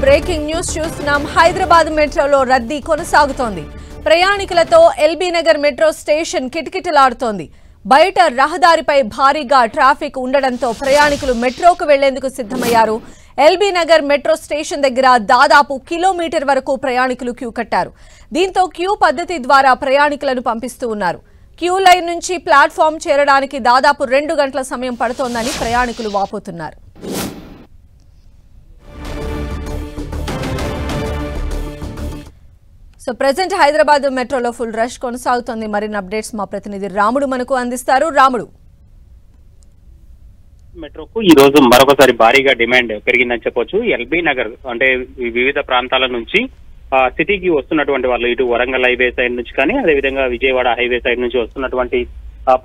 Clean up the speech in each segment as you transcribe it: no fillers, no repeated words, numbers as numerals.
Breaking news చూస్తున్నాం. హైదరాబాద్ మెట్రోలో రద్దీ కొనసాగుతోంది. ప్రయాణికులతో ఎల్బీ నగర్ మెట్రో స్టేషన్ కిటకిటలాడుతోంది. బయట రహదారిపై భారీగా ట్రాఫిక్ ఉండడంతో ప్రయాణికులు మెట్రోకు వెళ్లేందుకు సిద్ధమయ్యారు. ఎల్బీ నగర్ మెట్రో స్టేషన్ దగ్గర దాదాపు కిలోమీటర్ వరకు ప్రయాణికులు క్యూ కట్టారు. దీంతో క్యూ పద్ధతి ద్వారా ప్రయాణికులను పంపిస్తూ ఉన్నారు. క్యూ లైన్ నుంచి ప్లాట్ఫామ్ చేరడానికి దాదాపు 2 గంటల సమయం పడుతోందని ప్రయాణికులు వాపోతున్నారు. సో ప్రెజెంట్ హైదరాబాద్ మెట్రోలో ఫుల్ రష్ కొనసాగుతోంది. మరిన్ని అప్డేట్స్ మా ప్రతినిధి రాముడు మనకు అందిస్తారు. రాముడు, మెట్రోకు ఈ రోజు మరొకసారి భారీగా డిమాండ్ పెరిగిందని చెప్పొచ్చు. ఎల్బీ నగర్ అంటే వివిధ ప్రాంతాల నుంచి సిటీకి వస్తున్నటువంటి వాళ్ళు, ఇటు వరంగల్ హైవే సైడ్ నుంచి కానీ అదేవిధంగా విజయవాడ హైవే సైడ్ నుంచి వస్తున్నటువంటి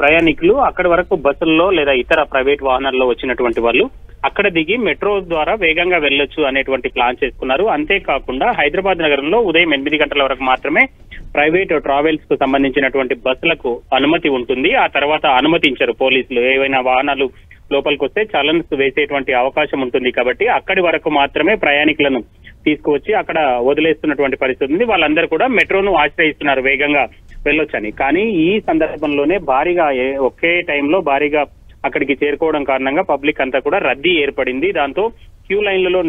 ప్రయాణికులు అక్కడి వరకు బస్సుల్లో లేదా ఇతర ప్రైవేట్ వాహనాల్లో వచ్చినటువంటి వాళ్ళు అక్కడ దిగి మెట్రో ద్వారా వేగంగా వెళ్లొచ్చు అనేటువంటి ప్లాన్ చేసుకున్నారు. అంతేకాకుండా హైదరాబాద్ నగరంలో ఉదయం 8 గంటల వరకు మాత్రమే ప్రైవేట్ ట్రావెల్స్ కు సంబంధించినటువంటి బస్సులకు అనుమతి ఉంటుంది. ఆ తర్వాత అనుమతించరు పోలీసులు. ఏవైనా వాహనాలు లోపలికి వస్తే చలన్స్ వేసేటువంటి అవకాశం ఉంటుంది. కాబట్టి అక్కడి వరకు మాత్రమే ప్రయాణికులను తీసుకువచ్చి అక్కడ వదిలేస్తున్నటువంటి పరిస్థితి ఉంది. వాళ్ళందరూ కూడా మెట్రోను ఆశ్రయిస్తున్నారు వేగంగా వెళ్ళొచ్చని. కానీ ఈ సందర్భంలోనే భారీగా ఒకే టైంలో భారీగా అక్కడికి చేరుకోవడం కారణంగా పబ్లిక్ అంతా కూడా రద్దీ ఏర్పడింది. దాంతో క్యూ లైన్లలో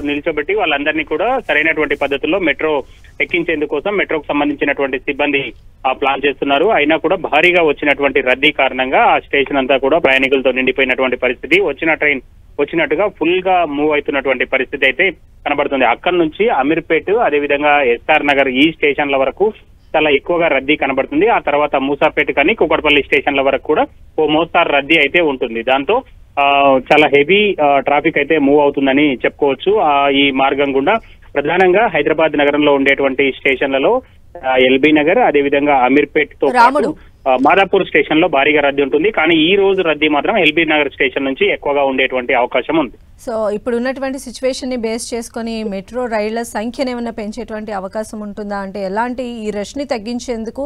నిల్చోబెట్టి వాళ్ళందరినీ కూడా సరైనటువంటి పద్ధతుల్లో మెట్రో ఎక్కించేందుకోసం మెట్రోకు సంబంధించినటువంటి సిబ్బంది ప్లాన్ చేస్తున్నారు. అయినా కూడా భారీగా వచ్చినటువంటి రద్దీ కారణంగా ఆ స్టేషన్ అంతా కూడా ప్రయాణికులతో నిండిపోయినటువంటి పరిస్థితి. వచ్చిన ట్రైన్ వచ్చినట్టుగా ఫుల్ గా మూవ్ అవుతున్నటువంటి పరిస్థితి అయితే కనబడుతుంది. అక్కడి నుంచి అమీర్పేట్ అదేవిధంగా ఎస్ఆర్ నగర్ ఈ స్టేషన్ల వరకు చాలా ఎక్కువగా రద్దీ కనబడుతుంది. ఆ తర్వాత మూసాపేట కానీ కూకట్పల్లి స్టేషన్ల వరకు కూడా ఓ మోస్తారు రద్దీ అయితే ఉంటుంది. దాంతో చాలా హెవీ ట్రాఫిక్ అయితే మూవ్ అవుతుందని చెప్పుకోవచ్చు. ఈ మార్గం గుండా ప్రధానంగా హైదరాబాద్ నగరంలో ఉండేటువంటి స్టేషన్లలో ఎల్బీ నగర్ అదేవిధంగా అమీర్పేట్ తో పాటు మాదాపూర్ స్టేషన్ లో భారీగా రద్దీ ఉంటుంది. కానీ ఈ రోజు రద్దీ మాత్రం ఎల్బీ నగర్ స్టేషన్ నుంచి ఎక్కువగా ఉండేటువంటి అవకాశం ఉంది. సో ఇప్పుడు ఉన్నటువంటి సిచ్యువేషన్ ని బేస్ చేసుకుని మెట్రో రైళ్ల సంఖ్యను ఏమైనా పెంచేటువంటి అవకాశం ఉంటుందా? అంటే ఎలాంటి ఈ రష్ ని తగ్గించేందుకు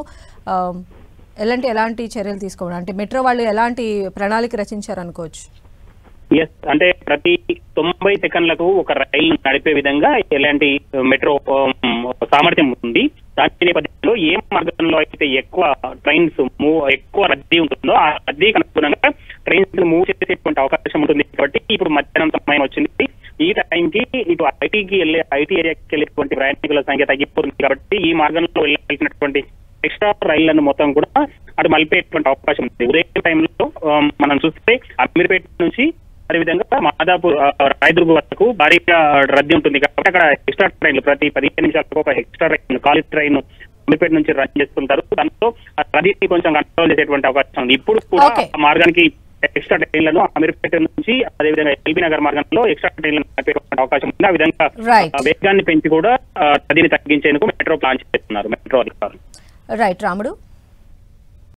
ఎలాంటి చర్యలు తీసుకోవడం, అంటే మెట్రో వాళ్ళు ఎలాంటి ప్రణాళిక రచించారు అనుకోవచ్చు? ఎస్, అంటే ప్రతి 90 సెకండ్లకు ఒక రైలు నడిపే విధంగా ఎలాంటి మెట్రో సామర్థ్యం ఉంది. దాని నేపథ్యంలో ఏ మార్గంలో అయితే ఎక్కువ ట్రైన్స్ ఎక్కువ రద్దీ ఉంటుందో ఆ రద్దీకి అనుగుణంగా ట్రైన్స్ మూవ్ చేసేటువంటి అవకాశం ఉంటుంది. కాబట్టి ఇప్పుడు మధ్యాహ్నం సమయం వచ్చింది. ఈ టైంకి ఇటు ఐటీ ఏరియాకి వెళ్ళేటువంటి ప్రయాణికుల సంఖ్య తగ్గిపోతుంది. కాబట్టి ఈ మార్గంలో వెళ్ళాల్సినటువంటి ఎక్స్ట్రా రైళ్లను మొత్తం కూడా అటు మలిపేటువంటి అవకాశం ఉంది. ఉదయం టైంలో మనం చూస్తే అమీర్పేట నుంచి అదేవిధంగా మాదాపూర్ రాయదుర్గ్ వరకు భారీగా రద్దీ ఉంటుంది. కాబట్టి అక్కడ ఎక్స్ట్రా ట్రైన్లు ప్రతి 15 నిమిషాలకు ఒక ఎక్స్ట్రా ట్రైన్ ఖాళీ ట్రైన్ అమీర్పేట నుంచి రన్ చేస్తుంటారు. దాంతో రద్దీని కొంచెం కంట్రోల్ చేసేటువంటి అవకాశం ఉంది. ఇప్పుడు కూడా మార్గానికి ఎక్స్ట్రా ట్రైన్లను అమీర్పేట నుంచి అదేవిధంగా ఎల్బీ నగర్ మార్గంలో ఎక్స్ట్రా ట్రైన్లను నడిపేటువంటి అవకాశం ఉంది. ఆ విధంగా వేగాన్ని పెంచి కూడా రద్దీని తగ్గించేందుకు మెట్రో ప్లాన్ చేస్తున్నారు మెట్రో అధికారులు. రైట్ రాముడు.